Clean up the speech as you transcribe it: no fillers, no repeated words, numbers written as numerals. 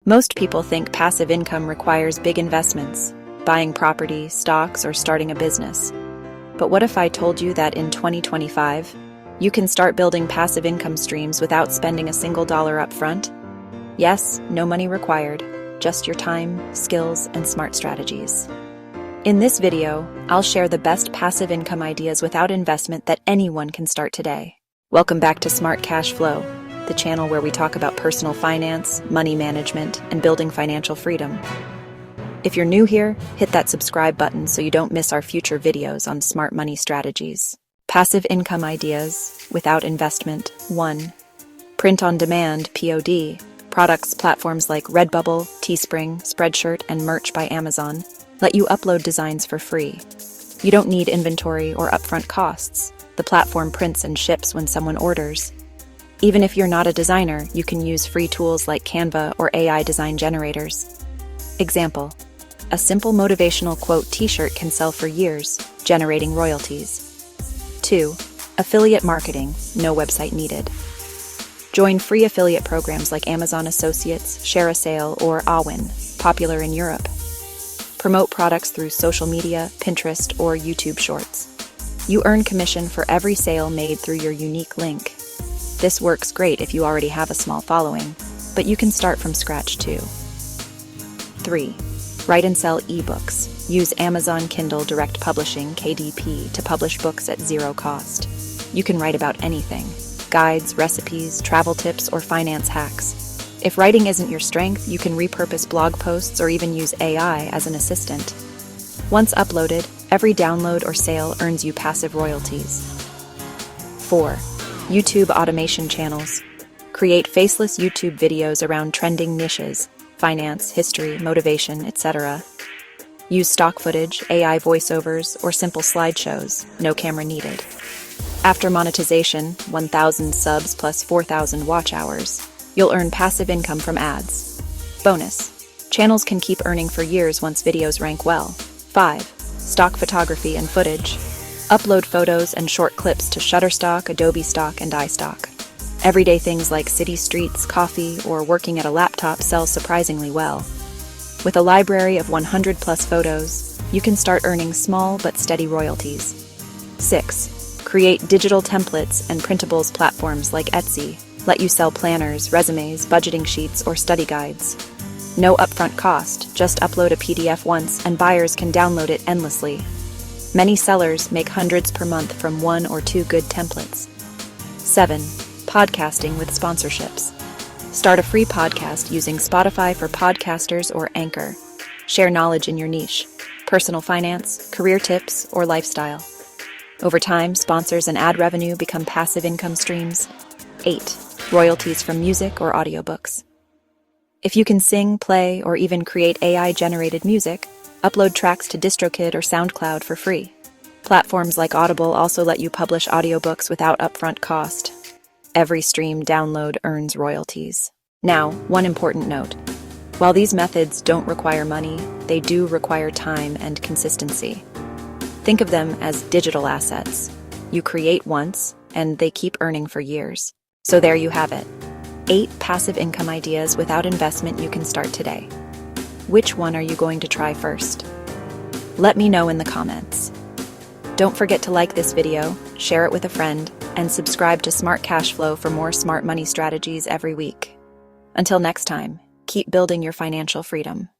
Most people think passive income requires big investments, buying property, stocks, or starting a business. But what if I told you that in 2025, you can start building passive income streams without spending a single dollar up front? Yes, no money required, just your time, skills, and smart strategies. In this video, I'll share the best passive income ideas without investment that anyone can start today. Welcome back to Smart Cash Flow, the channel where we talk about personal finance, money management, and building financial freedom. If you're new here, hit that subscribe button so you don't miss our future videos on smart money strategies. Passive income ideas without investment. 1. Print on demand, POD. Products, platforms like Redbubble, Teespring, Spreadshirt, and Merch by Amazon let you upload designs for free. You don't need inventory or upfront costs. The platform prints and ships when someone orders. Even if you're not a designer, you can use free tools like Canva or AI design generators. Example: a simple motivational quote t-shirt can sell for years, generating royalties. 2. Affiliate marketing, no website needed. Join free affiliate programs like Amazon Associates, ShareASale, or Awin, popular in Europe. Promote products through social media, Pinterest, or YouTube Shorts. You earn commission for every sale made through your unique link. This works great if you already have a small following, but you can start from scratch too. 3. Write and sell ebooks. Use Amazon Kindle Direct Publishing, KDP, to publish books at zero cost. You can write about anything: guides, recipes, travel tips, or finance hacks. If writing isn't your strength, you can repurpose blog posts or even use AI as an assistant. Once uploaded, every download or sale earns you passive royalties. 4. YouTube automation channels. Create faceless YouTube videos around trending niches: finance, history, motivation, etc. Use stock footage, AI voiceovers, or simple slideshows, no camera needed. After monetization, 1,000 subs plus 4,000 watch hours, you'll earn passive income from ads. Bonus: channels can keep earning for years once videos rank well. 5. Stock photography and footage. Upload photos and short clips to Shutterstock, Adobe Stock, and iStock. Everyday things like city streets, coffee, or working at a laptop sell surprisingly well. With a library of 100 plus photos, you can start earning small but steady royalties. 6. Create digital templates and printables. Platforms like Etsy let you sell planners, resumes, budgeting sheets, or study guides. No upfront cost, just upload a PDF once and buyers can download it endlessly. Many sellers make hundreds per month from 1 or 2 good templates. 7. Podcasting with sponsorships. Start a free podcast using Spotify for Podcasters or Anchor. Share knowledge in your niche: personal finance, career tips, or lifestyle. Over time, sponsors and ad revenue become passive income streams. 8. Royalties from music or audiobooks. If you can sing, play, or even create AI-generated music, upload tracks to DistroKid or SoundCloud for free. Platforms like Audible also let you publish audiobooks without upfront cost. Every stream download earns royalties. Now, one important note. While these methods don't require money, they do require time and consistency. Think of them as digital assets. You create once, and they keep earning for years. So there you have it. 8 passive income ideas without investment you can start today. Which one are you going to try first? Let me know in the comments. Don't forget to like this video, share it with a friend, and subscribe to Smart Cash Flow for more smart money strategies every week. Until next time, keep building your financial freedom.